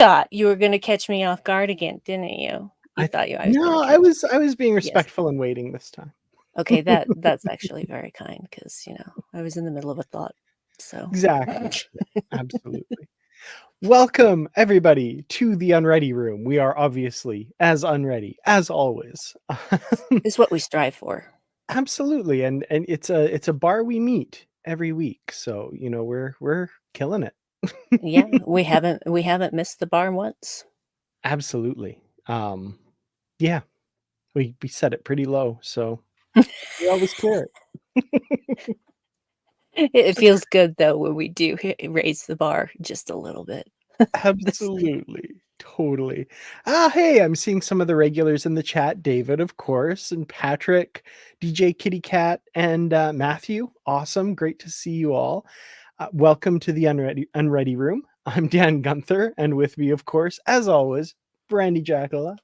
thought you were gonna catch me off guard again, didn't you? You I thought I was gonna no, catch I was being Yes. respectful and waiting this time. Okay, that's actually very kind because I was in the middle of a thought, so Exactly. Yeah, absolutely. Welcome everybody to the Unready room. We are obviously as unready as always. It's what we strive for. Absolutely, and it's a bar we meet every week, so we're killing it. Yeah, we haven't missed the bar once. Absolutely. Yeah, we set it pretty low, so we always clear it. It feels good, though, when we do raise the bar just a little bit. This Absolutely. Totally. Hey, I'm seeing some of the regulars in the chat. David, of course, and Patrick, DJ Kitty Cat, and Matthew. Awesome. Great to see you all. Welcome to the Unready room. I'm Dan Gunther, and with me, of course, as always, Brandi Jackola.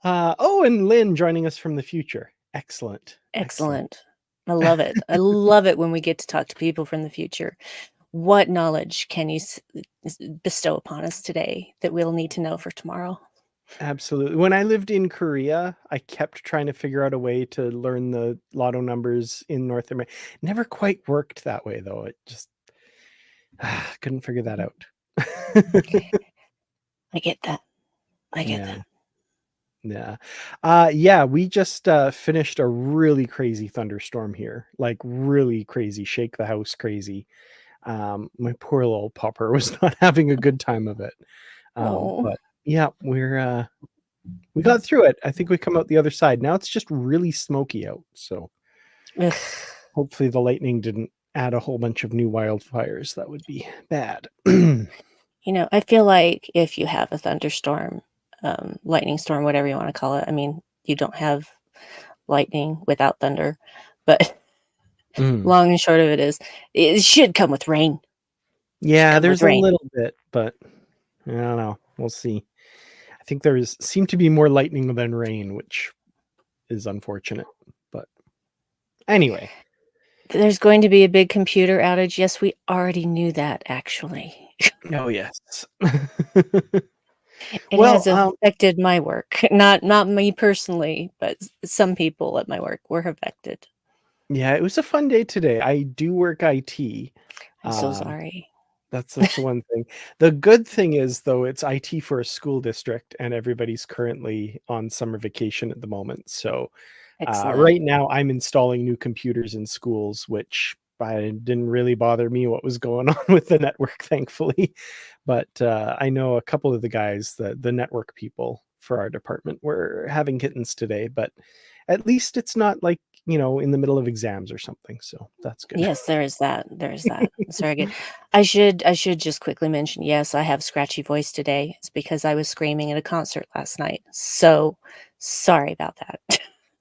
And Lynn joining us from the future. Excellent. Excellent. I love it. I love it when we get to talk to people from the future. What knowledge can you bestow upon us today that we'll need to know for tomorrow? Absolutely. When I lived in Korea, I kept trying to figure out a way to learn the lotto numbers in North America. Never quite worked that way, though. It just couldn't figure that out. I get that. I get Yeah. that. Yeah, we just finished a really crazy thunderstorm here. Like really crazy, shake the house crazy. My poor little pupper was not having a good time of it. But yeah, we got through it. I think we come out the other side. Now it's just really smoky out. So Ugh. hopefully the lightning didn't add a whole bunch of new wildfires. That would be bad. I feel like if you have a thunderstorm, lightning storm, whatever you want to call it, I mean, you don't have lightning without thunder, but long and short of it is, it should come with rain. Yeah, there's a little bit, but I don't know. We'll see. I think seem to be more lightning than rain, which is unfortunate. But anyway. There's going to be a big computer outage. Yes, we already knew that, actually. Oh, yes. It has affected my work. Not me personally, but some people at my work were affected. Yeah, it was a fun day today. I do work IT. I'm so sorry. That's the one thing. The good thing is, though, it's IT for a school district, and everybody's currently on summer vacation at the moment. So right now, I'm installing new computers in schools, which didn't really bother me what was going on with the network, thankfully. But I know a couple of the guys, the network people for our department, were having kittens today. But at least it's not like, in the middle of exams or something. So that's good. Yes, there is that. It's very good. I should just quickly mention, yes, I have scratchy voice today. It's because I was screaming at a concert last night. So sorry about that.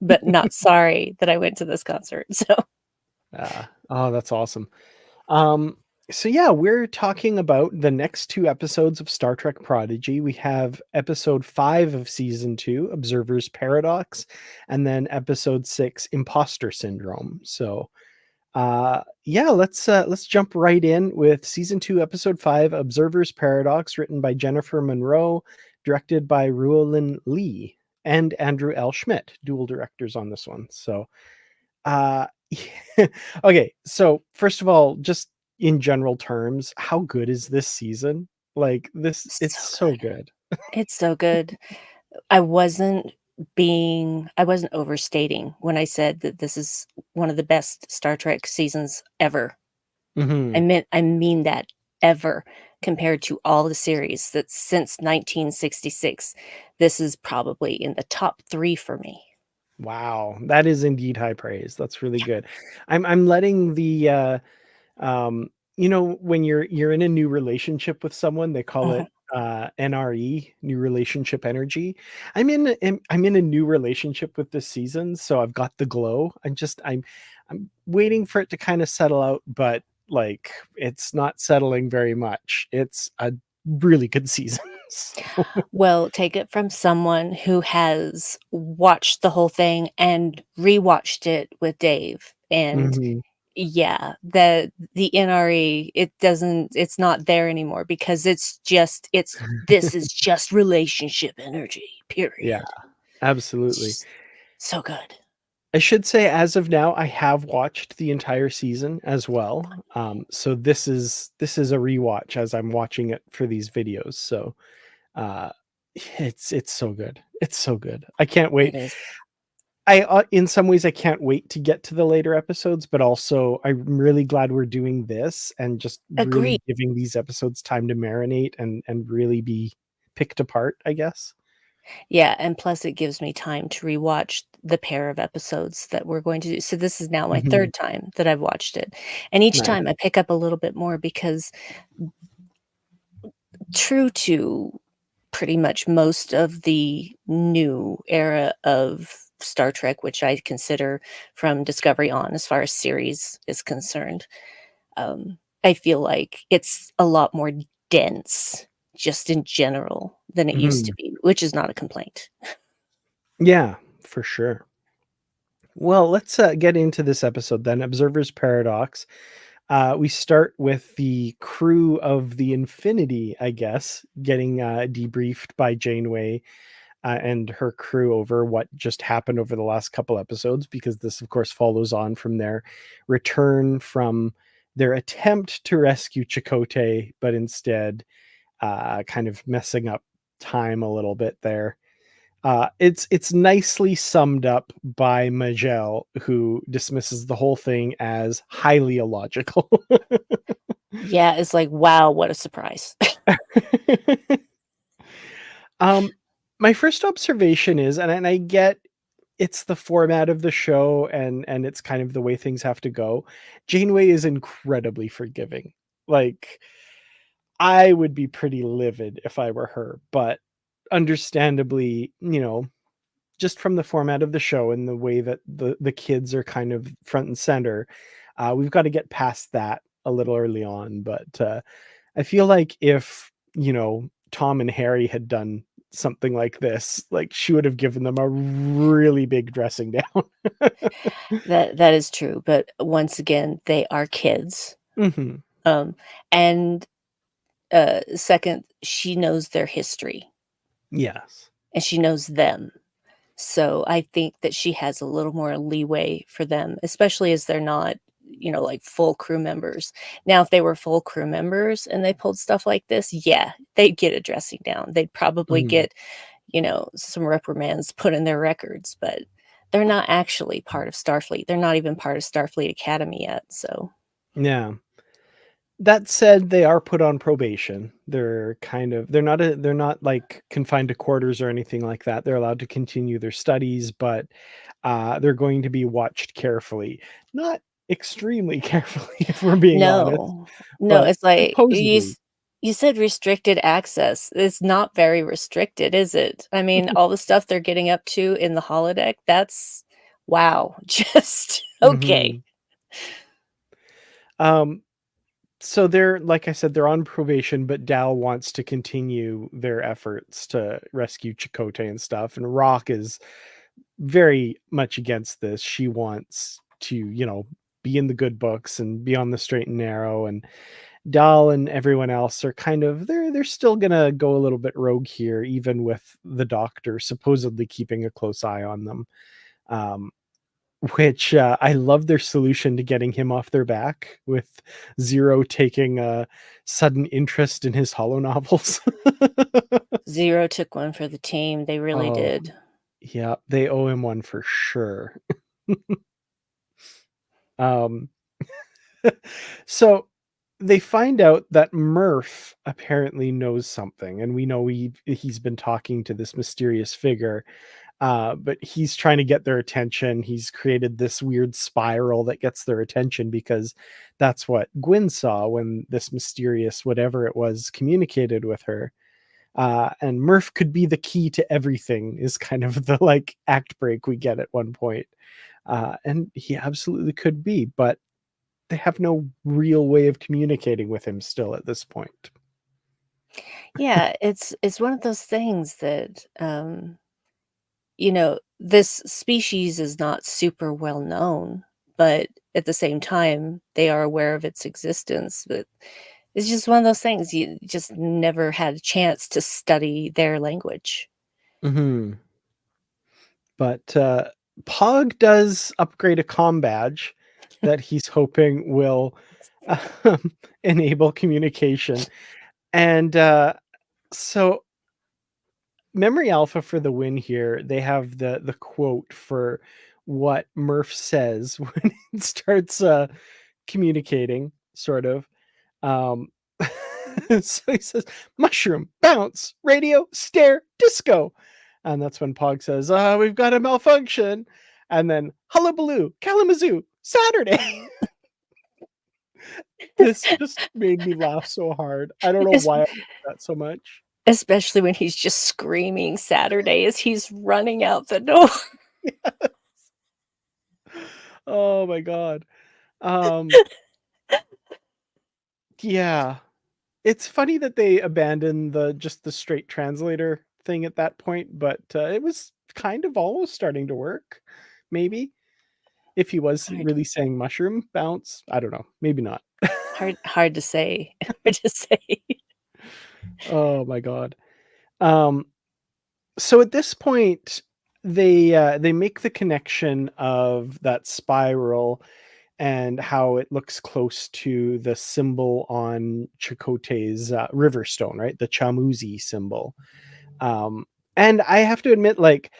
But not sorry that I went to this concert. So oh, that's awesome. So yeah, we're talking about the next two episodes of Star Trek Prodigy. We have episode 5 of season 2, Observer's Paradox, and then episode 6, Imposter Syndrome. So yeah, let's jump right in with season 2, episode 5, Observer's Paradox, written by Jennifer Monroe, directed by Ruolin Lee and Andrew L. Schmidt, dual directors on this one. So okay, so first of all, just in general terms, how good is this season? Like this, it's so good. It's so good. I wasn't overstating when I said that this is one of the best Star Trek seasons ever. I mean that ever, compared to all the series that since 1966. This is probably in the top 3 for me. Wow, that is indeed high praise. That's really good. I'm letting the when you're in a new relationship with someone, they call it NRE, new relationship energy. I'm in a new relationship with this season, so I've got the glow. I'm waiting for it to kind of settle out, but like it's not settling very much. It's a really good season. Well, take it from someone who has watched the whole thing and rewatched it with Dave, and Yeah, the NRE, it's not there anymore because this is just relationship energy, Yeah, period. It's absolutely. just so good. I should say as of now, I have watched the entire season as well. So this is a rewatch as I'm watching it for these videos. So uh it's so good. It's so good. I can't It wait. is. In some ways I can't wait to get to the later episodes, but also I'm really glad we're doing this and just Agree. really giving these episodes time to marinate and really be picked apart, I guess. Yeah, and plus it gives me time to rewatch the pair of episodes that we're going to do. So this is now my Mhm. 3rd time that I've watched it, and each Nice. time I pick up a little bit more because true to pretty much most of the new era of Star Trek, which I consider from Discovery on as far as series is concerned, I feel like it's a lot more dense just in general than it used to Mhm. be, which is not a complaint. Yeah, for sure. Well, let's get into this episode then. Observer's Paradox. We start with the crew of the Infinity, I guess, getting debriefed by Janeway and her crew over what just happened over the last couple episodes, because this, of course, follows on from their return from their attempt to rescue Chakotay, but instead kind of messing up time a little bit there. It's nicely summed up by Majel, who dismisses the whole thing as highly illogical. Yeah, it's like, wow, what a surprise. um, my first observation is, and I get it's the format of the show and it's kind of the way things have to go. Janeway is incredibly forgiving. Like I would be pretty livid if I were her, but understandably, just from the format of the show and the way that the kids are kind of front and center, we've got to get past that a little early on. But I feel like if Tom and Harry had done something like this, like she would have given them a really big dressing down. That is true, but once again, they are kids. Hmm. Um, and, second, she knows their history, Yes. and she knows them. So I think that she has a little more leeway for them, especially as they're not, like full crew members. Now, if they were full crew members and they pulled stuff like this, yeah, they'd get a dressing down. They'd probably Mhm. get, some reprimands put in their records, but they're not actually part of Starfleet. They're not even part of Starfleet Academy yet. So, Yeah. That said, they are put on probation. They're not like confined to quarters or anything like that. They're allowed to continue their studies, but they're going to be watched carefully. Not extremely carefully, if we're being honest, no, no, but it's like supposedly. you said restricted access. It's not very restricted, is it? I mean, all the stuff they're getting up to in the holodeck, that's wow, just okay. Mhm. Um, so they're like I said, they're on probation, but Dal wants to continue their efforts to rescue Chakotay and stuff, and Rock is very much against this. She wants to, be in the good books and be on the straight and narrow. And Dahl and everyone else are kind of they're still gonna go a little bit rogue here, even with the doctor supposedly keeping a close eye on them. Um, which I love their solution to getting him off their back with Zero taking a sudden interest in his hollow novels. Zero took one for the team, they really Oh, did. yeah, they owe him one for sure. Um, so they find out that Murph apparently knows something, and we know he's been talking to this mysterious figure. But he's trying to get their attention. He's created this weird spiral that gets their attention because that's what Gwyn saw when this mysterious whatever it was communicated with her. And Murph could be the key to everything is kind of the like act break we get at one point. And he absolutely could be, but they have no real way of communicating with him still at this point. Yeah, it's one of those things that, this species is not super well known, but at the same time, they are aware of its existence, but it's just one of those things, you just never had a chance to study their language. Mhm. But, Pog does upgrade a comm badge that he's hoping will, um, enable communication, and, so Memory Alpha for the win here. They have the quote for what Murph says when it starts, communicating, sort of. Um, so he says, "Mushroom, bounce, radio, stare, disco." And that's when Pog says, "We've got a malfunction." And then hullabaloo, Kalamazoo, Saturday. This just made me laugh so hard. I don't know Es why I did that so much. especially when he's just screaming Saturday as he's running out the door. Oh my god. Um, yeah. It's funny that they abandoned the straight translator thing at that point, but, it was kind of almost starting to work, maybe, if he was Hard really saying mushroom bounce. I don't know, maybe not. hard to say. Hard to say. Oh my god. Um, so at this point, they make the connection of that spiral and how it looks close to the symbol on Chakotay's, river stone, right? The Chamuzi symbol. Um, and I have to admit, like,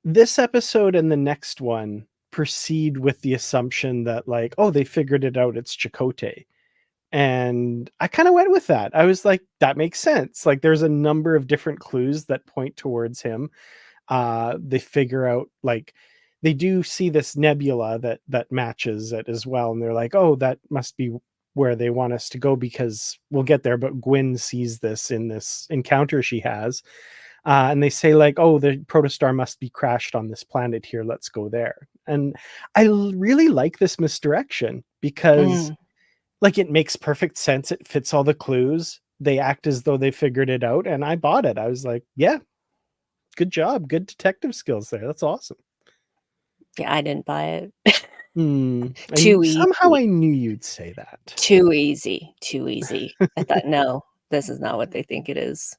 this episode and the next one proceed with the assumption that, like, oh, they figured it out, it's Chakotay. And I kind of went with that. I was like, that makes sense. Like, there's a number of different clues that point towards him. They figure out, like, they do see this nebula that matches it as well, and they're like, oh, that must be where they want us to go, because we'll get there. But Gwyn sees this in this encounter she has, and they say, like, oh, the protostar must be crashed on this planet here, let's go there. And really like this misdirection, because, Mm, like, it makes perfect sense, it fits all the clues, they act as though they figured it out, and I bought it. I was like, yeah, good job, good detective skills there, that's awesome. yeah, I didn't buy it. I Too somehow easy. I knew you'd say that. Too easy, too easy. I thought, "No, this is not what they think it is."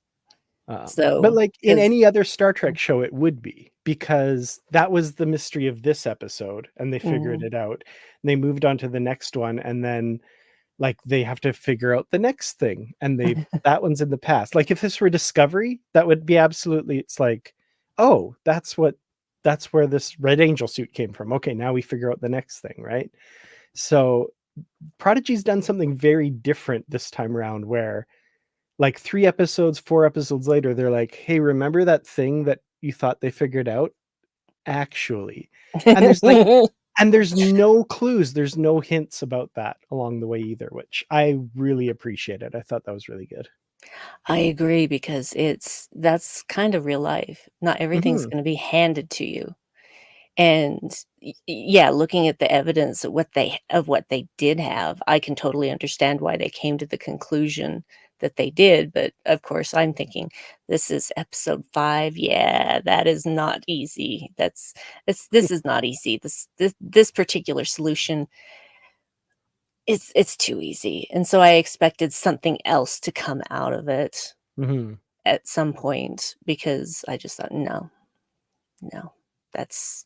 But, So, like, in 'cause any other Star Trek show, it would be, because that was the mystery of this episode, and they figured mhm. it out. They moved on to the next one, and then, like, they have to figure out the next thing, and that one's in the past. Like, if this were Discovery, that would be absolutely, it's like, "Oh, that's where this Red Angel suit came from. Okay, now we figure out the next thing," right? So, Prodigy's done something very different this time around, where, like, 3 episodes, 4 episodes later, they're like, "Hey, remember that thing that you thought they figured out? Actually." And there's, like, and there's no clues, there's no hints about that along the way either, which I really appreciated. I thought that was really good. I agree because that's kind of real life. Not everything's Mhm, gonna be handed to you. And yeah, looking at the evidence of what they did have, I can totally understand why they came to the conclusion that they did, but of course, I'm thinking, "This is episode 5, yeah, that is not easy. This is not easy. This particular solution, it's too easy." And so I expected something else to come out of it mhm, at some point because I just thought, "No, no, that's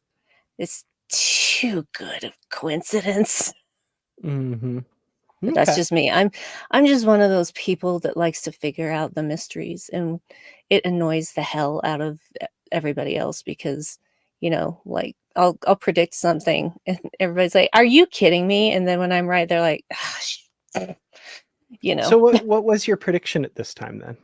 it's too good of coincidence." mhm. But that's M'kay. just me. I'm just one of those people that likes to figure out the mysteries, and it annoys the hell out of everybody else because, like, I'll predict something and everybody's like, "Are you kidding me?" And then when I'm right, they're like, "Ah, you know. So what was your prediction at this time then?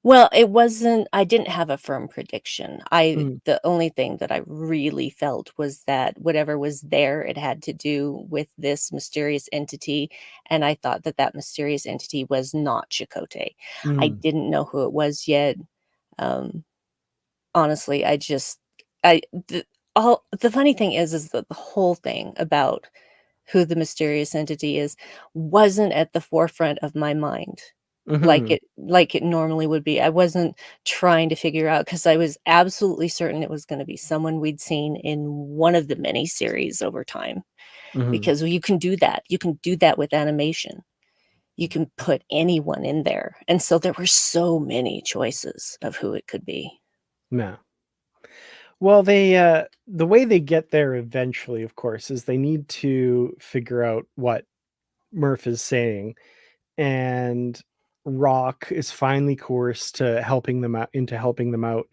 Well, I didn't have a firm prediction. Mm, The only thing that I really felt was that whatever was there, it had to do with this mysterious entity, and I thought that that mysterious entity was not Chakotay. I mm, didn't know who it was yet. Um, honestly, I just I the funny thing is that the whole thing about who the mysterious entity is wasn't at the forefront of my mind mhm, like it normally would be. I wasn't trying to figure out because I was absolutely certain it was gonna be someone we'd seen in one of the many series over time. Mhm. because you can do that. You can do that with animation. You can put anyone in there, and so there were so many choices of who it could be. Yeah. Well, the way they get there eventually, of course, is they need to figure out what Murph is saying, and Rock is finally coerced to helping them out,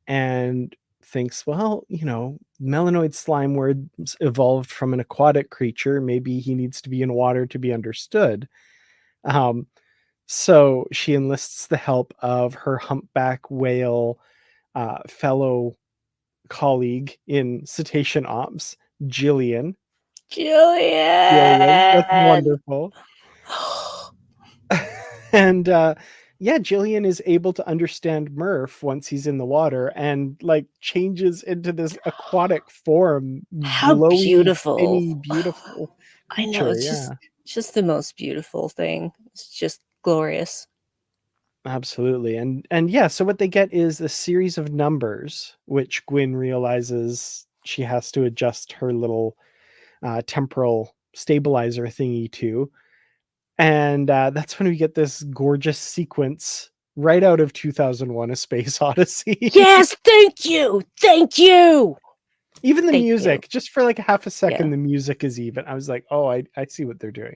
and thinks, well, melanoid slime words evolved from an aquatic creature. Maybe he needs to be in water to be understood. Um, so she enlists the help of her humpback whale fellow colleague in cetacean ops, Jillian. Jillian, that's Jillian! wonderful. And yeah, Jillian is able to understand Murph once he's in the water, and like changes into this aquatic form, How glowy, beautiful. spinny, beautiful I know, creature. it's Yeah, just the most beautiful thing. It's just glorious. absolutely. And yeah, so what they get is a series of numbers, which Gwyn realizes she has to adjust her little temporal stabilizer thingy to. And that's when we get this gorgeous sequence right out of 2001: A Space Odyssey. Yes, thank you! Thank you! Even the Thank you. music, just for like half a second, Yeah, the music is even. I was like, oh, I see what they're doing.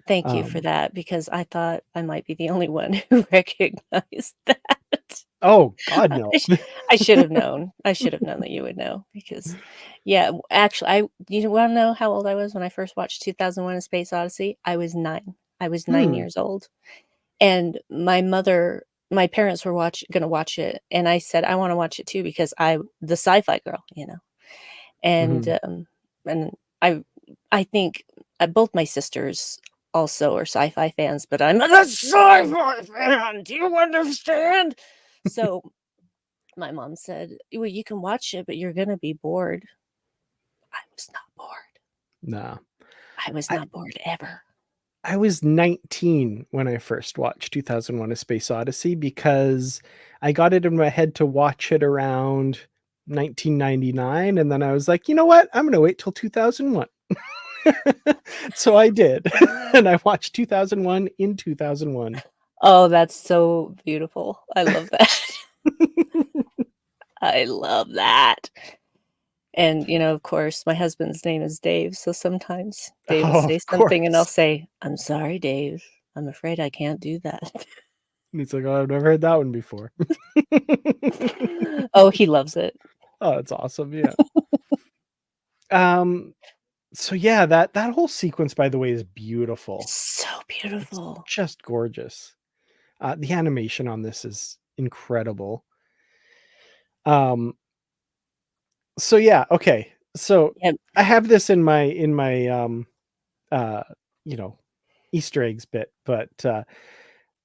thank you for Um, that, because I thought I might be the only one who recognized that. oh God, I no. sh I should have known. I should have known that you would know because yeah, actually, you wanna know how old I was when I first watched 2001: A Space Odyssey? I was 9. I was 9 Hmm. years old, and my parents were gonna watch it, and I said, "I wanna watch it too," because the sci-fi girl, and, Hmm. and I I think, both my sisters also are sci-fi fans, but I'm a sci-fi fan, do you understand? So my mom said, "Well, you can watch it, but you're gonna be bored." I was not bored. Nah. I was I not bored ever. I was 19 when I first watched 2001: A Space Odyssey, because I got it in my head to watch it around 1999, and then I was like, "You know what? I'm gonna wait till 2001." So I did, and I watched 2001 in 2001. Oh, that's so beautiful. I love that. I love that. And, of course, my husband's name is Dave, so sometimes Dave will Oh, say of something and I'll course. say, "I'm sorry, Dave. I'm afraid I can't do that." And he's like, "Oh, I've never heard that one before." Oh, he loves it. Oh, that's awesome, yeah. Um, so yeah, that whole sequence, by the way, is beautiful. So It's beautiful. just gorgeous. The animation on this is incredible. Um, so yeah, okay. So Yep. I have this in my uh, you know, Easter eggs bit, but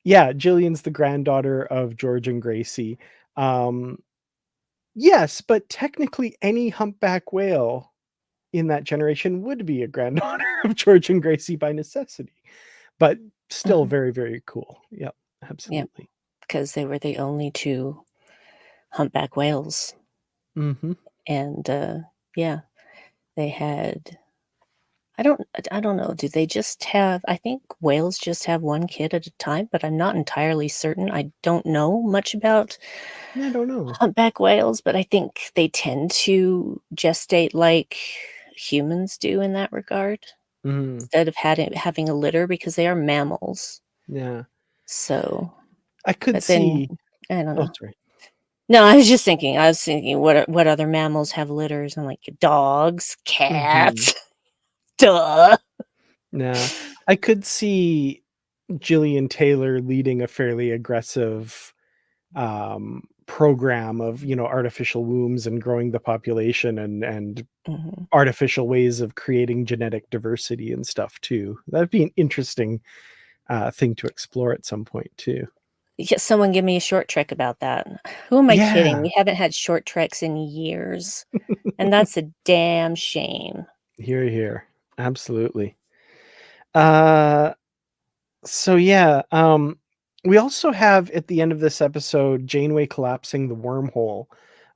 yeah, Jillian's the granddaughter of George and Gracie. Um, yes, but technically any humpback whale in that generation would be a granddaughter of George and Gracie by necessity, but still Mhm. very, very cool. Yep, Yep, absolutely. because they were the only 2 humpback whales, Mhm. and, yeah, they had I don't know, do they just have I think whales just have 1 kid at a time, but I'm not entirely certain. I don't know much about Yeah, I don't know. humpback whales, but I think they tend to gestate like humans do in that regard, Mhm. instead of having a litter because they are mammals. Yeah. So, I could but then see. I don't Oh, know. sorry. No, I was thinking what other mammals have litters? I'm like, dogs, Mhm. cats, duh. Yeah. I could see Gillian Taylor leading a fairly aggressive program of, artificial wombs and growing the population, and Mhm. artificial ways of creating genetic diversity and stuff too. That'd be an interesting thing to explore at some point too. Yeah, someone give me a short trick about that. Who am I kidding? Yeah. We haven't had short treks in years, and that's a damn shame. Here, here. Absolutely. Uh so yeah, we also have at the end of this episode Janeway collapsing the wormhole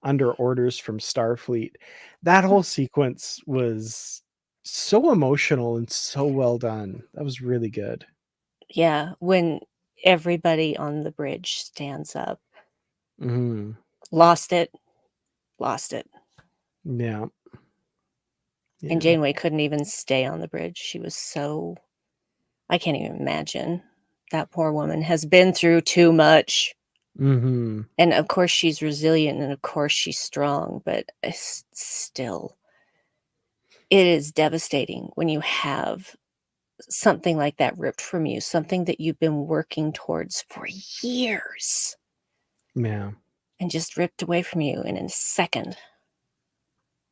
under orders from Starfleet. That Hmm, whole sequence was so emotional and so well done. That was really good. Yeah, when everybody on the bridge stands up. Mhm. Lost it, lost it. Yeah. And Yeah. Janeway couldn't even stay on the bridge. She was so I can't even imagine. That poor woman has been through too much. Mhm. And of course she's resilient and of course she's strong, but still, it is devastating when you have something like that ripped from you, something that you've been working towards for years Yeah. and just ripped away from you in a second.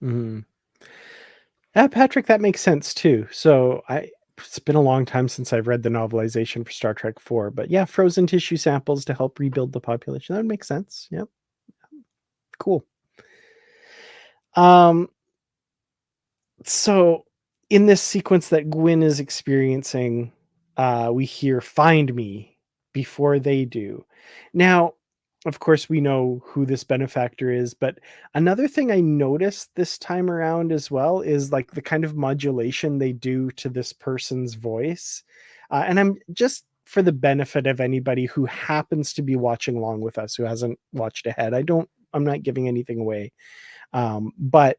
Mhm. Yeah, Patrick, that makes sense too. So it's been a long time since I've read the novelization for Star Trek 4, but yeah, frozen tissue samples to help rebuild the population. That would make sense. Yep. Cool. Um, so in this sequence that Gwyn is experiencing, we hear "Find me" before they do. Now, of course, we know who this benefactor is, but another thing I noticed this time around as well is like the kind of modulation they do to this person's voice. And I'm just for the benefit of anybody who happens to be watching along with us who hasn't watched ahead. I'm not giving anything away. But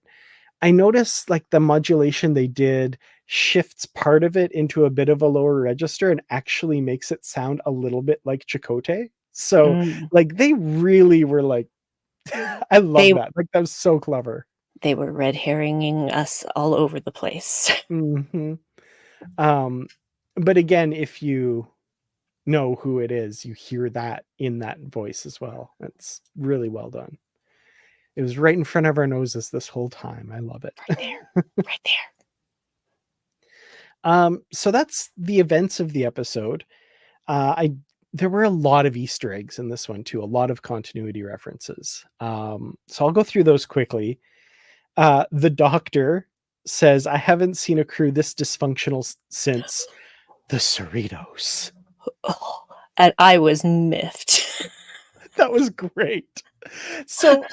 I noticed like the modulation they did shifts part of it into a bit of a lower register and actually makes it sound a little bit like Chakotay. So Mm. like they really were like I love They that. Like that was so clever. they were red herringing us all over the place. Mhm. Um, but again, if you know who it is, you hear that in that voice as well. That's really well done. It was right in front of our noses this whole time. I love it. Right there. Right there. So that's the events of the episode. I There were a lot of Easter eggs in this one too, a lot of continuity references. So I'll go through those quickly. The doctor says, "I haven't seen a crew this dysfunctional since the Cerritos." Oh, and I was miffed. That was great. So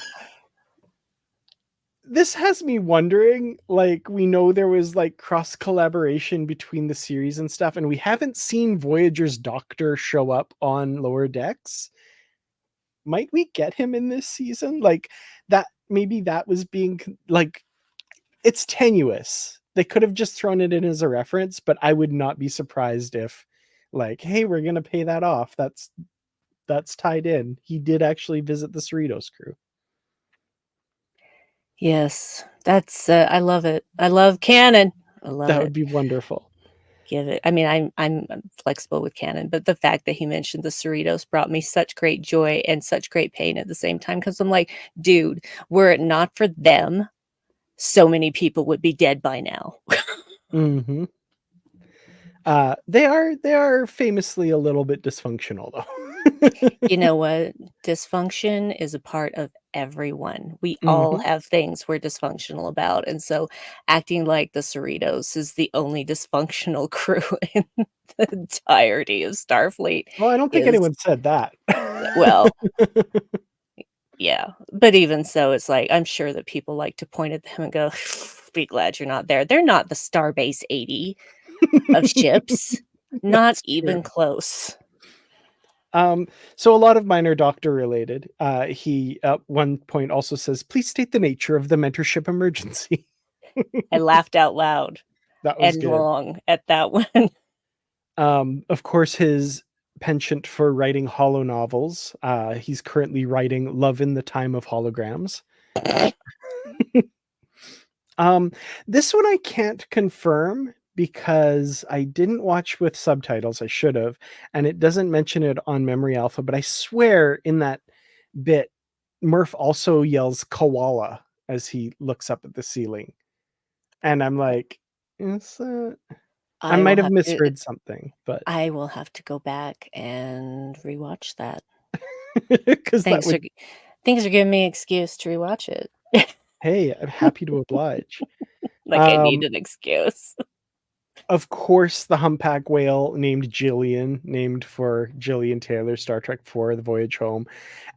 this has me wondering, like, we know there was like cross collaboration between the series and stuff, and we haven't seen Voyager's doctor show up on lower decks. Might we get him in this season? Like that maybe that was being like it's tenuous. They could have just thrown it in as a reference, but I would not be surprised if like, hey, we're going to pay that off. That's tied in. He did actually visit the Cerritos crew. Yes, that's, I love it. I love canon. I love That it. would be wonderful. Give it I mean, I'm flexible with canon, but the fact that he mentioned the Cerritos brought me such great joy and such great pain at the same time. Because 'cause I'm like, "Dude, were it not for them, so many people would be dead by now." Mhm. They are famously a little bit dysfunctional though. You know what? Dysfunction is a part of everyone. We all Mhm. have things we're dysfunctional about, and so acting like the Cerritos is the only dysfunctional crew in the entirety of Starfleet Well, I don't think is anyone said that. well, yeah, but even so, it's like, I'm sure that people like to point at them and go, "Be glad you're not there." They're not the Starbase 80 of ships, not That's true. even close. Um, so a lot of mine are doctor related. He at one point also says, "Please state the nature of the mentorship emergency." I laughed out loud That was and good. long at that one. Of course, his penchant for writing hollow novels. He's currently writing "Love in the Time of Holograms." Um, this one I can't confirm because I didn't watch with subtitles. I should have, and it doesn't mention it on Memory Alpha. But I swear in that bit, Murph also yells "koala" as he looks up at the ceiling, and I'm like, "Is that?" I I will might have have to misheard something, but I will have to go back and rewatch that. because that Thanks for would, g thanks for giving me an excuse to rewatch it. hey, I'm happy to oblige. Like, I need Um, an excuse. of course, the humpback whale named Jillian, named for Jillian Taylor, Star Trek 4, The Voyage Home.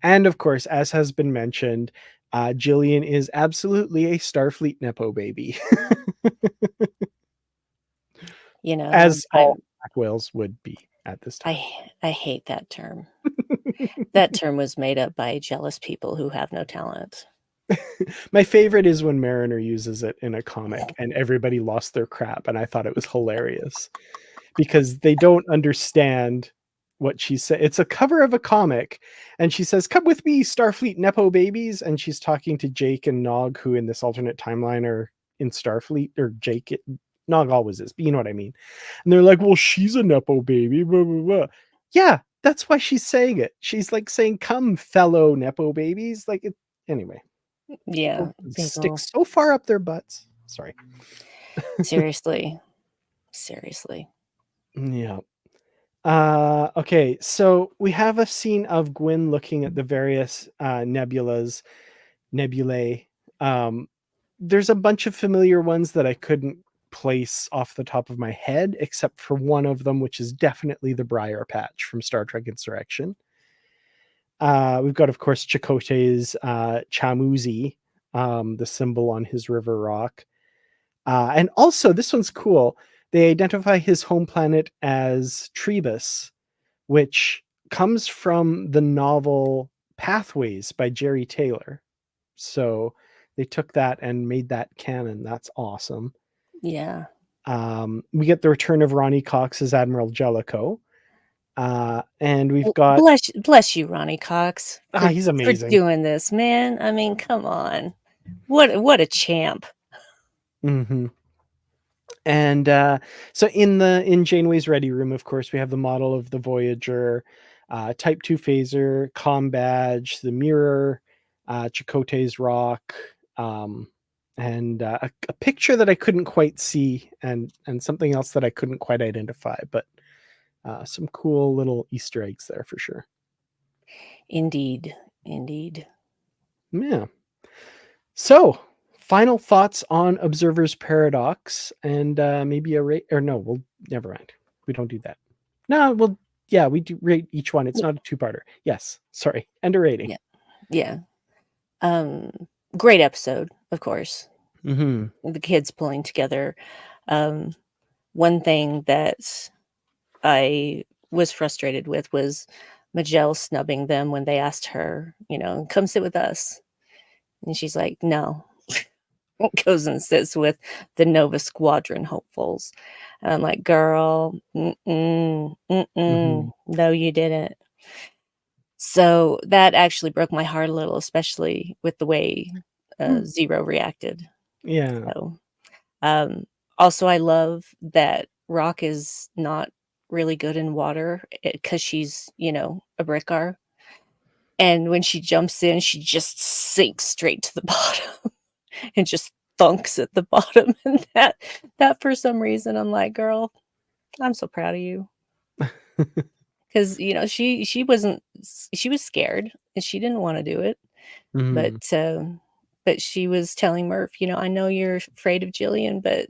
And of course, as has been mentioned, Jillian is absolutely a Starfleet Nepo baby. You know, As all black whales would be at this time. I hate that term. That term was made up by jealous people who have no talent. My favorite is when Mariner uses it in a comic and everybody lost their crap, and I thought it was hilarious because they don't understand what she said. It's a cover of a comic, and she says, "Come with me, Starfleet Nepo babies," and she's talking to Jake and Nog, who in this alternate timeline are in Starfleet, or Nog always is, but you know what I mean. And they're like, "Well, she's a Nepo baby, blah, blah, blah." Yeah, that's why she's saying it. She's like saying, "Come, fellow Nepo babies." Like it anyway. Yeah, people. Sticks so far up their butts. Sorry. Seriously. Seriously. Yeah. Okay, so we have a scene of Gwyn looking at the various nebulae. There's a bunch of familiar ones that I couldn't place off the top of my head, except for one of them, which is definitely the Briar Patch from Star Trek Insurrection. We've got, of course, Chakotay's Chamuzi, the symbol on his river rock. And also, this one's cool. They identify his home planet as Trebus, which comes from the novel Pathways by Jerry Taylor. So they took that and made that canon. That's awesome. Yeah. We get the return of Ronnie Cox as Admiral Jellicoe. And we've got... Bless you, Ronnie Cox, he's for amazing. doing this, man. I mean, come on. What a champ. Mm-hmm. And so in Janeway's ready room, of course, we have the model of the Voyager, Type 2 phaser, comm badge, the mirror, Chakotay's rock, and a picture that I couldn't quite see, and something else that I couldn't quite identify, but some cool little Easter eggs there for sure. Indeed. Indeed. Yeah. So, final thoughts on Observer's Paradox, and maybe a rate, or no, we'll never mind. We don't do that. No, well, yeah, we do rate each one. It's not a two-parter. Yes, sorry, and a rating. Yeah. Great episode, of course. Mm-hmm. The kids pulling together. One thing that I was frustrated with was Majel snubbing them when they asked her, come sit with us. And she's like, no. Goes and sits with the Nova Squadron hopefuls. And I'm like, girl, Mm-hmm. no, you didn't. So that actually broke my heart a little, especially with the way Zero reacted. Yeah. So, also, I love that Rock is not really good in water because she's, a brickar. And when she jumps in, she just sinks straight to the bottom and just thunks at the bottom. And that for some reason, I'm like, girl, I'm so proud of you. Because, she wasn't, she was scared and she didn't want to do it. Mm-hmm. But she was telling Murph, I know you're afraid of Jillian, but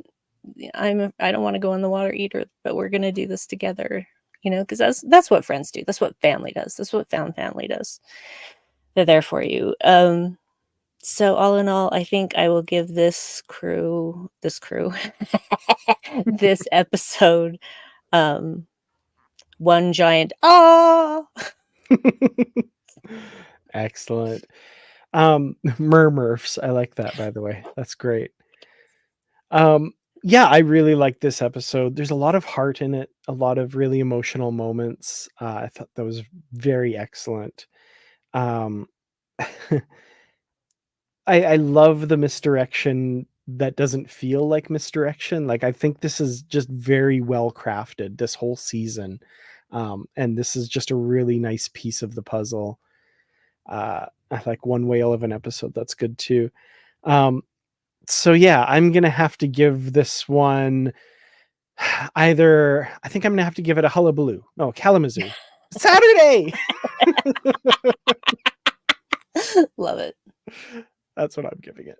I don't want to go in the water either, but we're going to do this together, because that's what friends do. That's what family does. That's what found family does. They're there for you. So all in all, I think I will give this this episode, one giant ah. Excellent. Murmurfs. I like that, by the way. That's great. Yeah, I really like this episode. There's a lot of heart in it, a lot of really emotional moments. I thought that was very excellent. Um, I love the misdirection that doesn't feel like misdirection. Like, I think this is just very well crafted, this whole season. And this is just a really nice piece of the puzzle. I like one whale of an episode. That's good too. So yeah, I'm gonna have to give this one either. I think I'm gonna have to give it a hullabaloo. No, Kalamazoo. Saturday. Love it. That's what I'm giving it.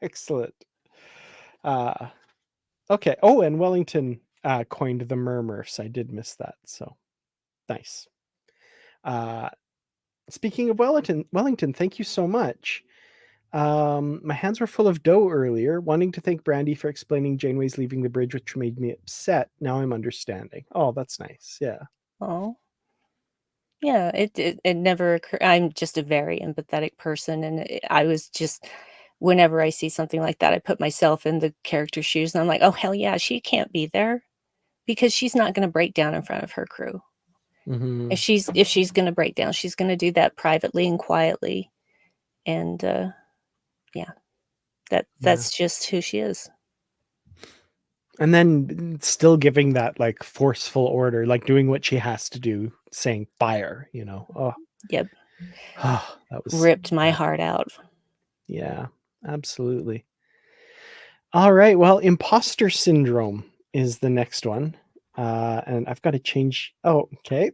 Excellent. Okay. Oh, and Wellington coined the murmurs. I did miss that. So nice. Speaking of Wellington, thank you so much. My hands were full of dough earlier, wanting to thank Brandi for explaining Janeway's leaving the bridge, which made me upset. Now I'm understanding. Oh, that's nice. Yeah. Oh, yeah. It never occurred. I'm just a very empathetic person, and I was just whenever I see something like that, I put myself in the character's shoes, and I'm like, oh hell yeah, she can't be there because she's not going to break down in front of her crew. Mm-hmm. If she's going to break down, she's going to do that privately and quietly, and yeah, Yeah. that's just who she is. And then still giving that like forceful order, like doing what she has to do, saying fire, Oh, Yep, that was ripped my bad. heart out. Yeah, absolutely. All right. Well, imposter syndrome is the next one. And I've got to change. Oh, okay.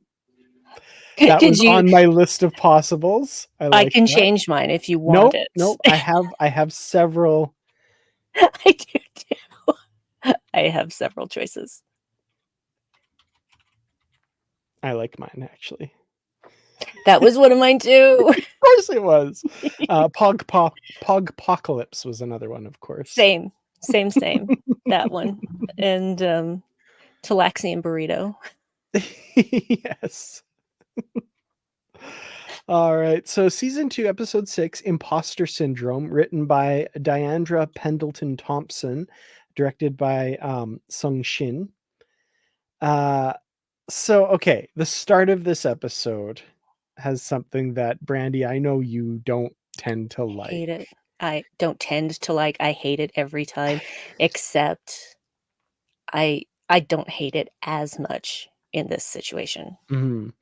That Could was you? on my list of possibles. I I like can that. change mine if you want Nope, it. nope. I have several. I do too. I have several choices. I like mine actually. That was one of mine too. Of course it was. Pogpocalypse was another one, of course. Same, same, same. That one, and Talaxian burrito. Yes. All right. So season 2, episode 6, Imposter Syndrome, written by Diandra Pendleton Thompson, directed by Sung Shin. So okay, the start of this episode has something that Brandi, I know you don't tend to like. Hate it. I don't tend to like. I hate it every time, except I don't hate it as much in this situation. Mhm.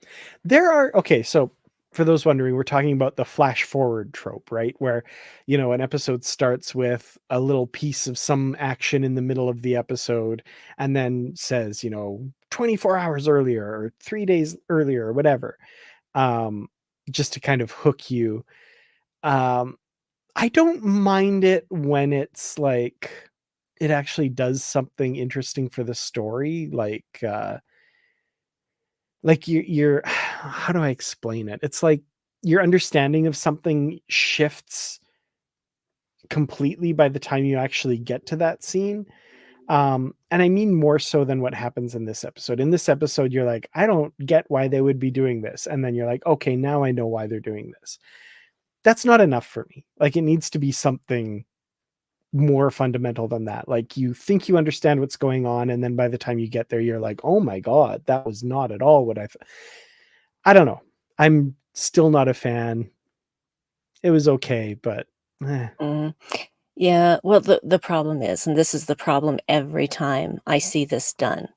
Okay, so for those wondering, we're talking about the flash forward trope, right? Where, an episode starts with a little piece of some action in the middle of the episode and then says, 24 hours earlier or 3 days earlier or whatever. Um, just to kind of hook you. Um, I don't mind it when it's like it actually does something interesting for the story, like you're how do I explain it? It's like your understanding of something shifts completely by the time you actually get to that scene. And I mean more so than what happens in this episode. In this episode, you're like, I don't get why they would be doing this. And then you're like, okay, now I know why they're doing this. That's not enough for me. Like, it needs to be something more fundamental than that. Like, you think you understand what's going on, and then by the time you get there, you're like, oh my God, that was not at all what I don't know. I'm still not a fan. It was okay, but Mhm. Yeah, well, the problem is, and this is the problem every time I see this done,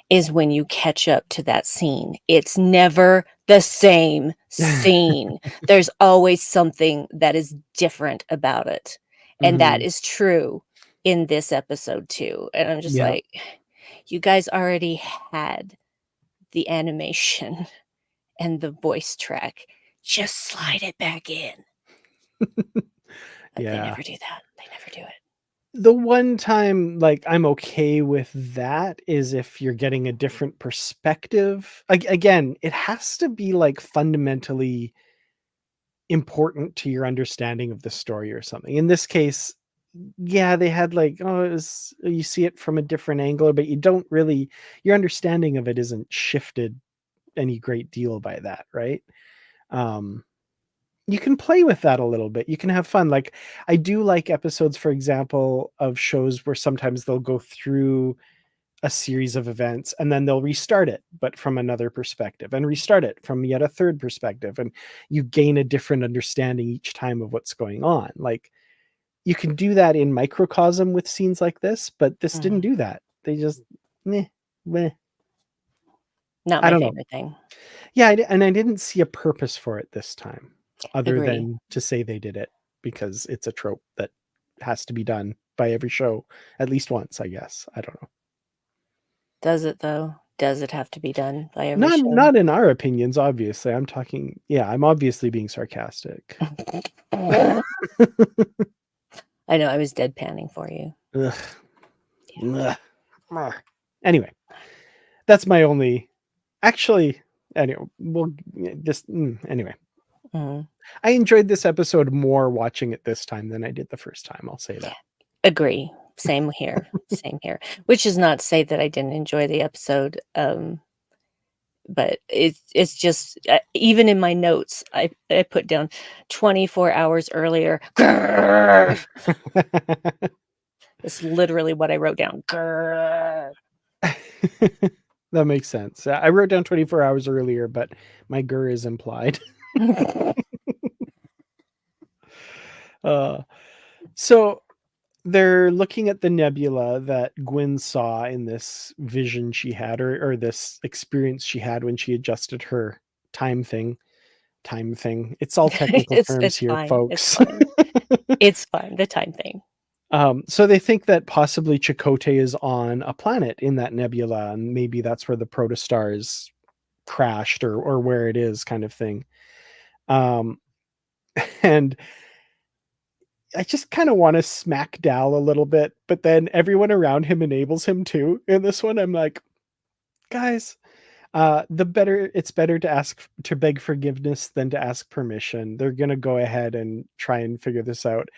is when you catch up to that scene, it's never the same scene. There's always something that is different about it, and that Mhm. is true in this episode too, and I'm just Yep. like, "You guys already had the animation and the voice track. Just slide it back in." But they Yeah. never do that. They never do it. The one time, like, I'm okay with that is if you're getting a different perspective. Again, it has to be, like, fundamentally important to your understanding of the story or something. In this case, yeah, they had, like, you see it from a different angle, but you don't really your understanding of it isn't shifted any great deal by that, right? Um you can play with that a little bit. You can have fun. Like, I do like episodes, for example, of shows where sometimes they'll go through a series of events and then they'll restart it, but from another perspective, and restart it from yet a third perspective. And you gain a different understanding each time of what's going on. Like, you can do that in microcosm with scenes like this, but this didn't Mhm. do that. They just, meh, meh. Not I my don't know. favorite thing. Yeah, and I didn't see a purpose for it this time, other Agree. than to say they did it because it's a trope that has to be done by every show at least once, I guess. I don't know. Does it though? Does it have to be done by every Not show? not in our opinions, obviously. I'm obviously being sarcastic. I know, I was deadpanning for you. Ugh. Yeah. Ugh. Ugh. Anyway, that's my only actually, anyway, we'll just anyway. Mhm. I enjoyed this episode more watching it this time than I did the first time, I'll say that. Agree. Same here, same here. Which is not to say that I didn't enjoy the episode, but it's just, even in my notes, I put down 24 hours earlier. Grrr. It's literally what I wrote down. Grrr. That makes sense. I wrote down 24 hours earlier, but my "gur" is implied. Uh, so they're looking at the nebula that Gwen saw in this vision she had, or this experience she had when she adjusted her time thing. Time thing. It's all technical terms It's here, fine, it's folks. fine. It's fine, the time thing. So they think that possibly Chakotay is on a planet in that nebula, and maybe that's where the protostars crashed, or where it is, kind of thing. Um, and I just kind of want to smack Dal a little bit, but then everyone around him enables him too. In this one, I'm like, guys, it's better to beg forgiveness than to ask permission. They're gonna go ahead and try and figure this out.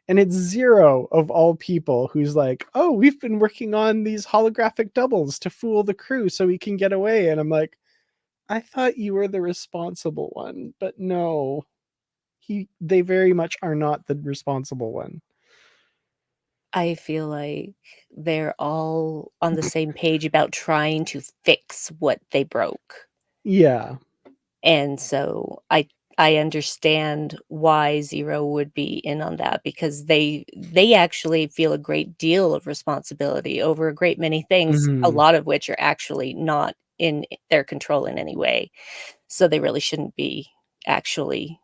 And it's Zero of all people who's like, oh, we've been working on these holographic doubles to fool the crew so we can get away. And I'm like, I thought you were the responsible one, but no, they very much are not the responsible one. I feel like they're all on the same page about trying to fix what they broke. Yeah. And so I understand why Zero would be in on that, because they actually feel a great deal of responsibility over a great many things, a Mhm. lot of which are actually not in their control in any way. So they really shouldn't be actually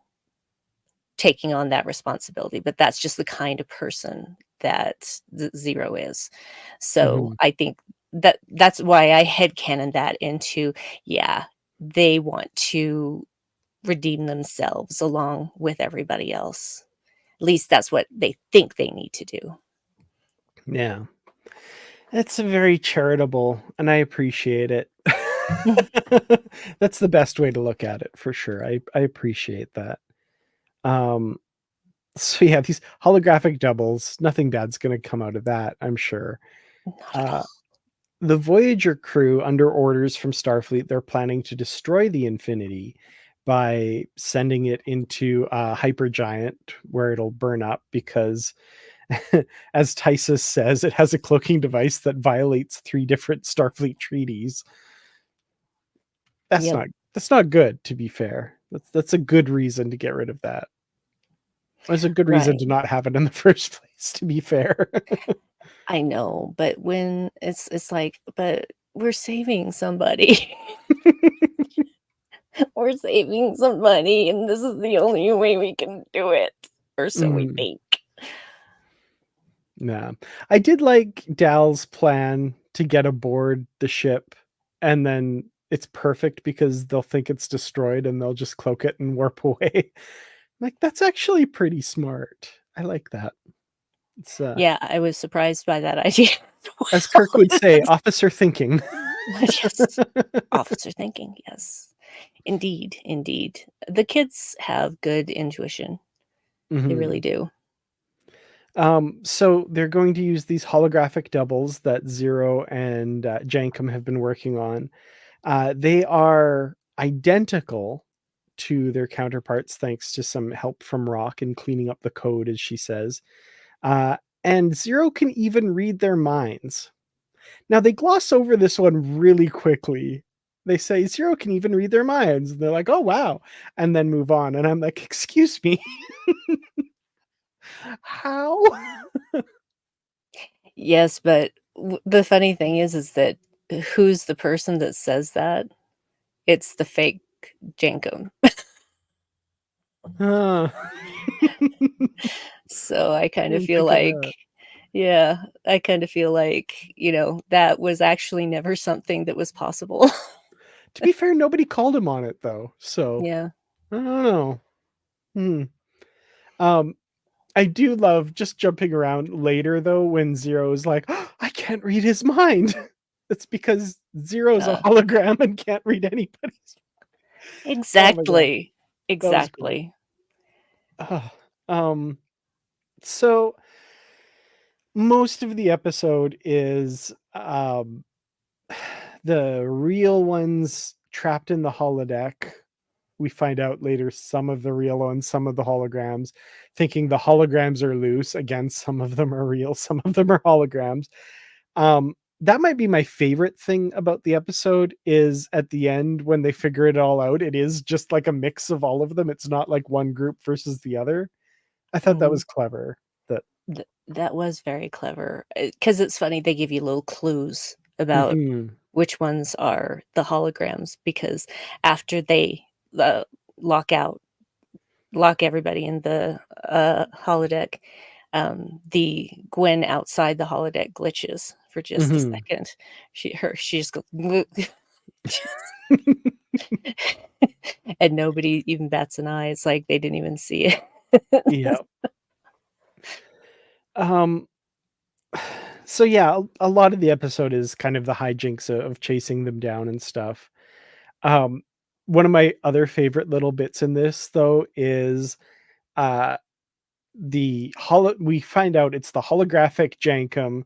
taking on that responsibility, but that's just the kind of person that Zero is. So Mhm. I think that's why I headcanon that into, yeah, they want to redeem themselves along with everybody else. At least that's what they think they need to do. Yeah. It's a very charitable, and I appreciate it. That's the best way to look at it, for sure. I appreciate that. Um, so yeah, these holographic doubles, nothing bad's gonna come out of that, I'm sure. Not at Uh, all. the Voyager crew, under orders from Starfleet, they're planning to destroy the Infinity by sending it into a hypergiant where it'll burn up because, as Tysus says, it has a cloaking device that violates 3 different Starfleet treaties. That's Yep. not that's not good, to be fair. That's a good reason to get rid of that. It's a good reason Right. to not have it in the first place, to be fair. I know, but when it's like, but we're saving somebody. We're saving some money, and this is the only way we can do it, or so we Mm, think. nah. I did like Dal's plan to get aboard the ship, and then it's perfect because they'll think it's destroyed and they'll just cloak it and warp away. Like, that's actually pretty smart. I like that. It's, Yeah, I was surprised by that idea as as well. Kirk would say, officer thinking. Yes. Officer thinking, yes. Indeed, indeed. The kids have good intuition. They really Mhm. do. So they're going to use these holographic doubles that Zero and Jankum have been working on. They are identical to their counterparts, thanks to some help from Rock in cleaning up the code, as she says. Uh, and Zero can even read their minds. Now, they gloss over this one really quickly. They say Zero can even read their minds. And they're like, oh, wow. And then move on. And I'm like, excuse me. How? Yes, but the funny thing is that who's the person that says that? It's the fake Jankum. Uh, So I I kind of didn't feel think of like, that. yeah, I kind of feel like, that was actually never something that was possible. To be fair, nobody called him on it though, so Yeah. I don't know. Hmm. Um, I do love just jumping around later though when Zero is like, "Oh, I can't read his mind." It's because Zero's a Uh, hologram and can't read anybody's. Oh my god. exactly. That was great. Exactly. Ugh. Um, so most of the episode is the real ones trapped in the holodeck. We find out later some of the real ones, some of the holograms, thinking the holograms are loose. Again, some of them are real, some of them are holograms. That might be my favorite thing about the episode is at the end when they figure it all out, it is just like a mix of all of them. It's not like one group versus the other. I thought that Mhm. was clever. That That was very clever, because it's funny, they give you little clues about Mhm. which ones are the holograms, because after they, uh, lock out lock everybody in the, holodeck, the Gwen outside the holodeck glitches for just a Mhm. second. She just goes and nobody even bats an eye, it's like they didn't even see it. Yeah. Um, so yeah, a lot of the episode is kind of the hijinks of chasing them down and stuff. Um, one of my other favorite little bits in this though is uh we find out it's the holographic Jankum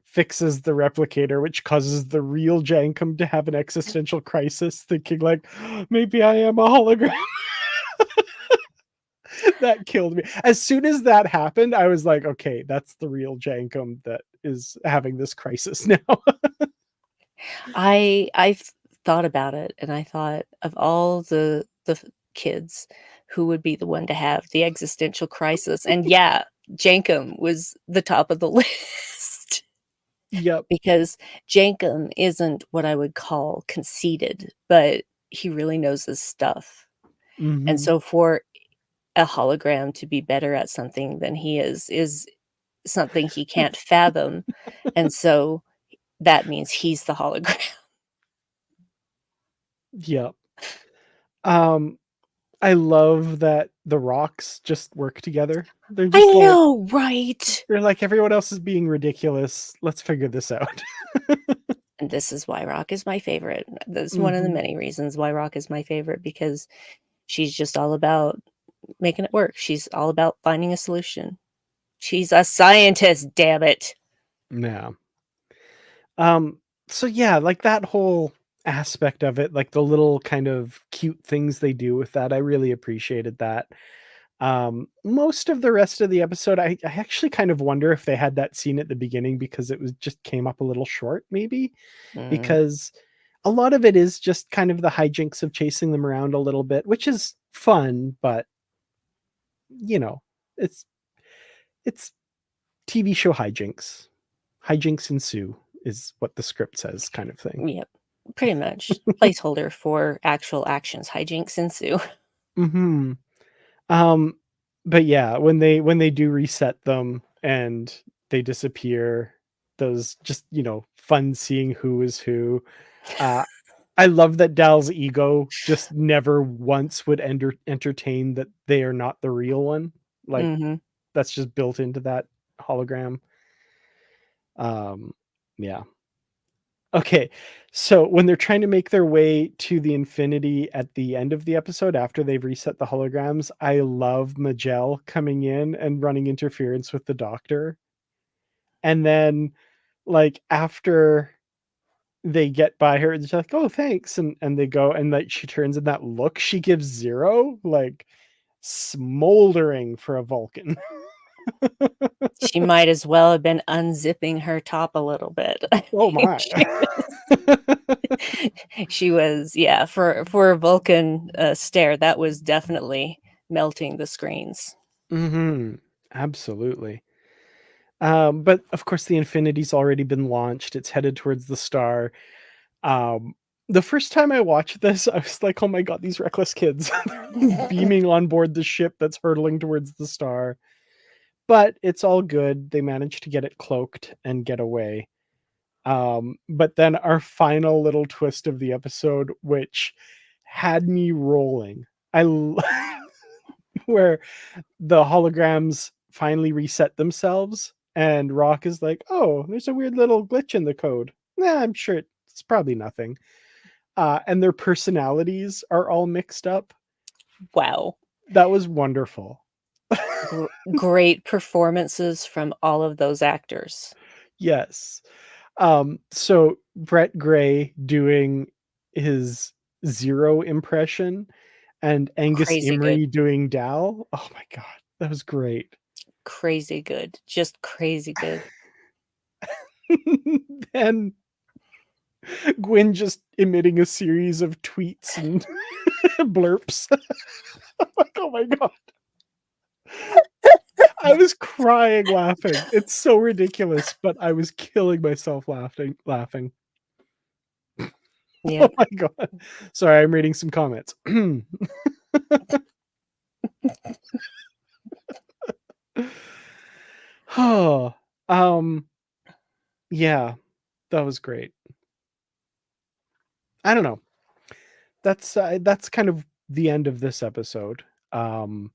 fixes the replicator, which causes the real Jankum to have an existential crisis, thinking like, maybe I am a hologram. That killed me. As soon as that happened, I was like, okay, that's the real Jankum that is having this crisis now. I've thought about it, and I thought of all the kids, who would be the one to have the existential crisis, and yeah, Jankum was the top of the list Yep. because Jankum isn't what I would call conceited, but he really knows his stuff, and Mhm. so for a hologram to be better at something than he is something he can't fathom, and so that means he's the hologram. Yep. Um, I love that the rocks just work together. I know, right? They're like, everyone else is being ridiculous. Let's figure this out. And this is why Rock is my favorite. That's one of the Mhm. many reasons why Rock is my favorite, because she's just all about making it work. She's all about finding a solution. She's a scientist, damn it. Yeah. Um, so yeah, like that whole aspect of it, like the little kind of cute things they do with that, I really appreciated that. Most of the rest of the episode, I actually kind of wonder if they had that scene at the beginning because it was just came up a little short, maybe Mm, because a lot of it is just kind of the hijinks of chasing them around a little bit, which is fun, but you know, it's it's TV show hijinks. Hijinks ensue is what the script says, kind of thing. yep, pretty much. Placeholder for actual actions. Hijinks ensue. Mhm. Um, but yeah, when they do reset them and they disappear, those just, fun seeing who is who. Uh, I love that Dal's ego just never once would entertain that they are not the real one. Like, Mhm. that's just built into that hologram. Um, yeah. Okay, so when they're trying to make their way to the infinity at the end of the episode after they've reset the holograms, I love Magel coming in and running interference with the doctor. And then, like, after they get by her, it's like, "Oh, thanks," and they go, and, like, she turns and that look she gives Zero, like, smoldering for a Vulcan. She might as well have been unzipping her top a little bit. Oh my. She was, yeah, for a Vulcan, stare, that was definitely melting the screens. Mhm. Absolutely. But of course, the Infinity's already been launched. It's headed towards the star. Um, the first time I watched this, I was like, "Oh my god, these reckless kids beaming on board the ship that's hurtling towards the star." But it's all good. They managed to get it cloaked and get away. But then our final little twist of the episode, which had me rolling. I l- where the holograms finally reset themselves, and Rock is like, "Oh, there's a weird little glitch in the code. Nah, I'm sure it's probably nothing." And their personalities are all mixed up. Wow. That was wonderful. Great performances from all of those actors. Yes. So Brett Gray doing his Zero impression and Angus Crazy good. Emery doing Dal. Oh my god, that was great. Crazy good. Just crazy good. And Gwen just emitting a series of tweets and blurps. Like, oh my god. I was crying laughing. It's so ridiculous, but I was killing myself laughing. Yeah. Oh my god. Sorry, I'm reading some comments. Oh, yeah, that was great. I don't know. That's kind of the end of this episode. Um,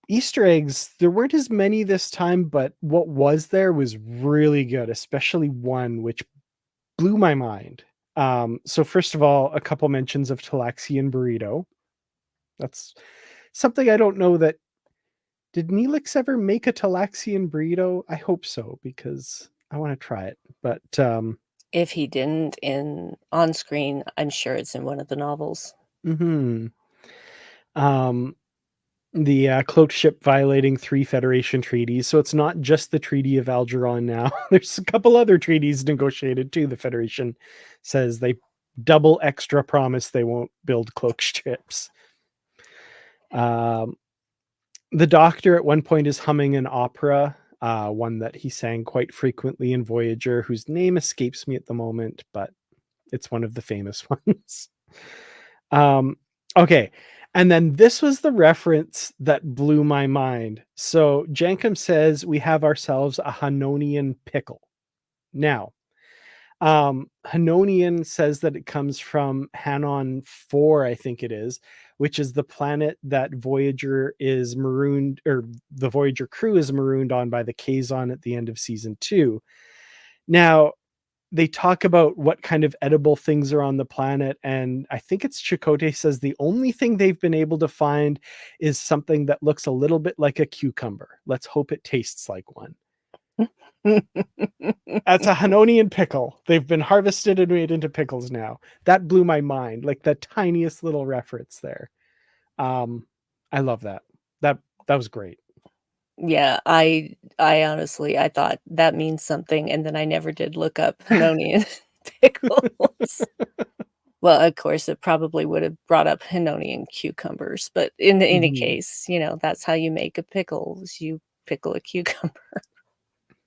Easter eggs, there weren't as many this time, but what was there was really good, especially one which blew my mind. So first of all, a couple mentions of Talaxian burrito. That's something I don't know that did Neelix ever make a Talaxian burrito? I hope so because I want to try it. But If he didn't on screen, I'm sure it's in one of the novels. mhm. um the cloaked ship violating 3 Federation treaties. So it's not just the Treaty of Algeron now. There's a couple other treaties negotiated too. The Federation says they double extra promise they won't build cloaked ships. Um, the Doctor at one point is humming an opera, one that he sang quite frequently in Voyager, whose name escapes me at the moment, but it's one of the famous ones. Okay. And then this was the reference that blew my mind. So Jankum says we have ourselves a Hanonian pickle. Now, Hanonian says that it comes from Hanon 4, I think it is, which is the planet that Voyager is marooned, or the Voyager crew is marooned on by the Kazon at the end of season 2. Now, they talk about what kind of edible things are on the planet, and I think it's Chakotay says the only thing they've been able to find is something that looks a little bit like a cucumber. Let's hope it tastes like one. That's a Hanonian pickle. They've been harvested and made into pickles now. That blew my mind, like the tiniest little reference there. I love that. That was great. Yeah, I honestly I thought that means something, and then I never did look up Hanonian pickles. Well, of course, it probably would have brought up Hanonian cucumbers, but in any Mhm. case, that's how you make a pickle, is you pickle a cucumber.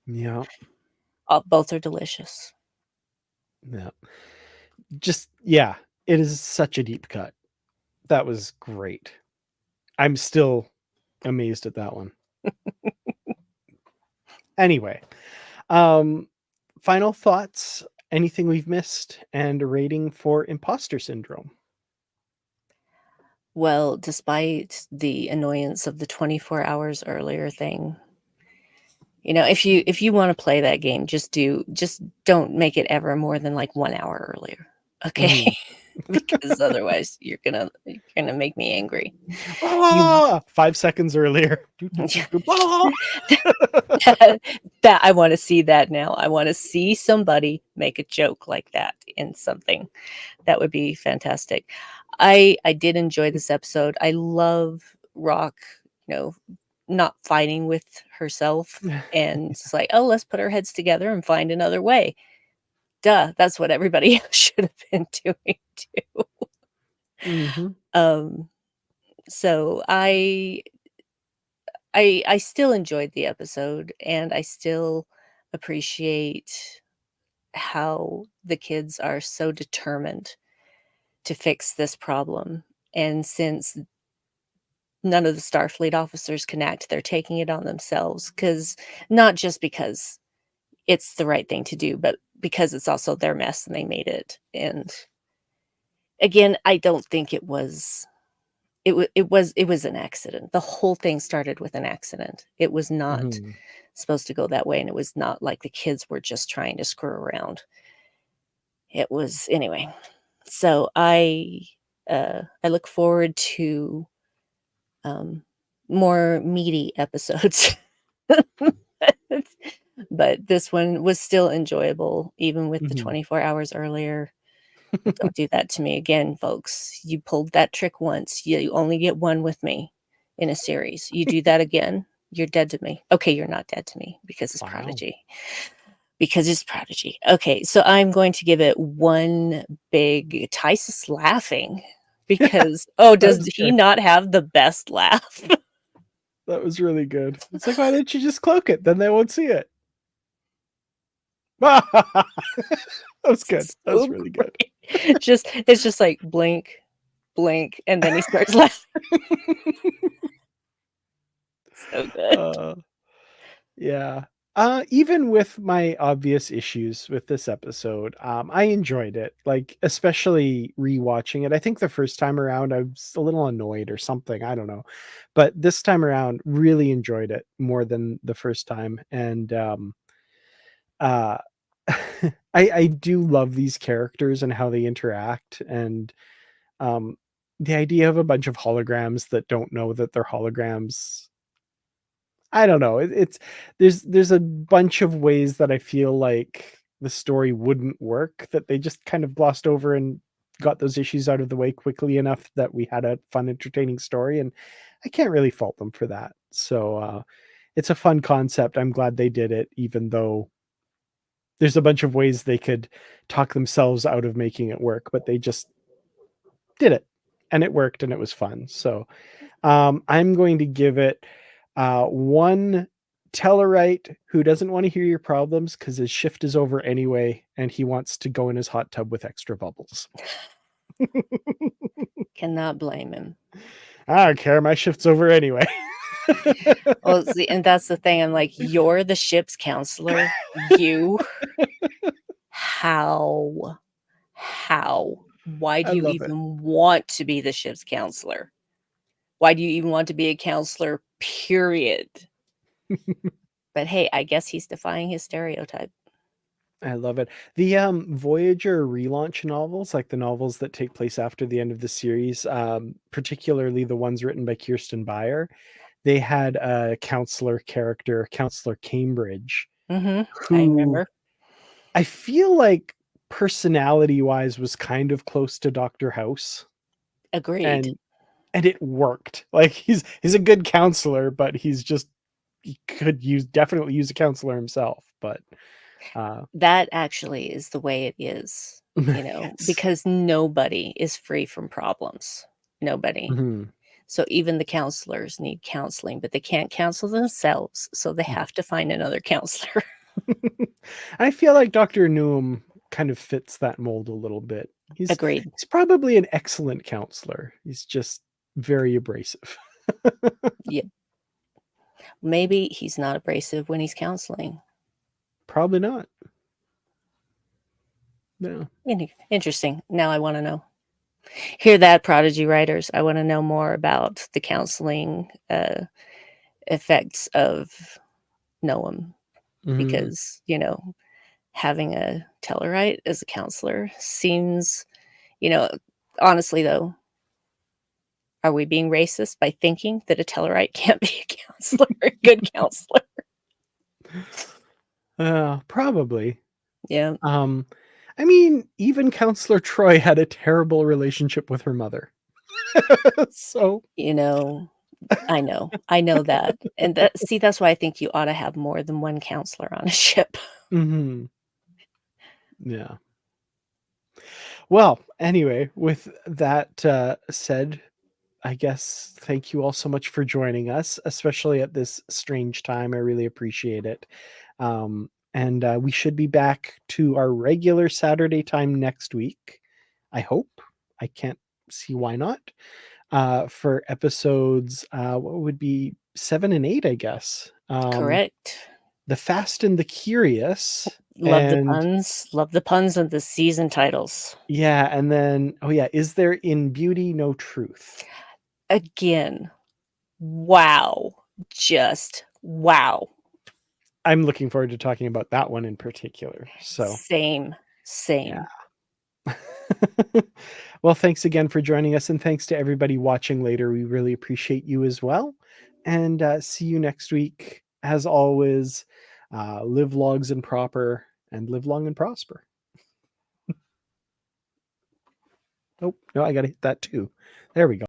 Yeah. Both are delicious. Yeah. Just yeah, it is such a deep cut. That was great. I'm still amazed at that one. Anyway, um, final thoughts, anything we've missed, and a rating for imposter syndrome. Well, despite the annoyance of the 24 hours earlier thing, if you wanna play that game, just don't make it ever more than, like, 1 hour earlier, okay? Mhm. Because otherwise you're gonna make me angry. You Ah! 5 seconds earlier. Doot, doot, doot, doot, ah! that I wanna see that now. I wanna see somebody make a joke like that in something. That would be fantastic. I did enjoy this episode. I love Rock, you know, not fighting with herself, and it's like, "Oh, let's put our heads together and find another way." Duh, that's what everybody else should have been doing too. Mhm. Um, so I still enjoyed the episode, and I still appreciate how the kids are so determined to fix this problem, and since none of the Starfleet officers can act, they're taking it on themselves, because not just because it's the right thing to do, but because it's also their mess and they made it, and again, I don't think it was an accident. The whole thing started with an accident. It was not Mhm. supposed to go that way, and it was not like the kids were just trying to screw around. It was anyway. So I look forward to more meaty episodes. But this one was still enjoyable, even with the Mhm. 24 hours earlier. But don't do that to me again, folks. You pulled that trick once. You only get one with me in a series. You do that again, you're dead to me. Okay, you're not dead to me because it's Wow. Prodigy. Because it's Prodigy. Okay, so I'm going to give it one big Tice is laughing because, oh, That does was he good. not have the best laugh? That was really good. It's like, why didn't you just cloak it? Then they won't see it. That was good. That was So really good. great. It's just like blink, blink, and then he starts laughing. So good. Uh, yeah. Even with my obvious issues with this episode, I enjoyed it. Like, especially rewatching it. I think the first time around I was a little annoyed or something. I don't know. But this time around, really enjoyed it more than the first time. And uh I do love these characters and how they interact, and um the idea of a bunch of holograms that don't know that they're holograms. I don't know. It's there's a bunch of ways that I feel like the story wouldn't work, that they just kind of glossed over and got those issues out of the way quickly enough that we had a fun, entertaining story, and I can't really fault them for that. So it's a fun concept. I'm glad they did it, even though there's a bunch of ways they could talk themselves out of making it work, but they just did it, and it worked, and it was fun. So I'm going to give it one Tellarite who doesn't want to hear your problems because his shift is over anyway, and he wants to go in his hot tub with extra bubbles. Cannot blame him. I don't care. My shift's over anyway. Well, see, and that's the thing. I'm like, you're the ship's counselor. You? How? How? Why I do you love it. even want to be the ship's counselor? Why do you even want to be a counselor, period? But hey, I guess he's defying his stereotype. I love it. The Voyager relaunch novels, like the novels that take place after the end of the series, particularly the ones written by Kirsten Beyer, they had a counselor character, Counselor Cambridge, Mhm. I who remember. I feel like personality-wise was kind of close to Dr. House, Agreed. and it worked. Like, he's a good counselor, but he could definitely use a counselor himself, but uh That actually is the way it is, yes. because nobody is free from problems. Nobody. Mhm. So even the counselors need counseling, but they can't counsel themselves, so they have to find another counselor. I feel like Dr. Noom kind of fits that mold a little bit. Agreed. He's probably an excellent counselor. He's just very abrasive. Yeah. Maybe he's not abrasive when he's counseling. Probably not. No. Interesting. Now I wanna know. Hear that, Prodigy writers. I wanna know more about the counseling, effects of Noam Mhm. because, having a Tellarite as a counselor seems, you know honestly, though, are we being racist by thinking that a Tellarite can't be a counselor, a good counselor? Probably. Yeah, Um, I mean, even Counselor Troy had a terrible relationship with her mother. So, you know, I know that, and that's why I think you ought to have more than one counselor on a ship. mhm. Yeah. Well, anyway, with that said, I guess thank you all so much for joining us, especially at this strange time. I really appreciate it. And we should be back to our regular Saturday time next week. I hope. I can't see why not. For episodes, what would be 7 and 8, I guess. Correct. The Fast and the Curious, and Love the puns of the season titles. yeah, and then oh yeah, Is There in Beauty No Truth? Again, wow, just wow. I'm looking forward to talking about that one in particular. So Same, yeah. same. Well, thanks again for joining us, and thanks to everybody watching later. We really appreciate you as well. And see you next week. As always, live logs and proper, and live long and prosper. Oh, no, I got to hit that too. There we go.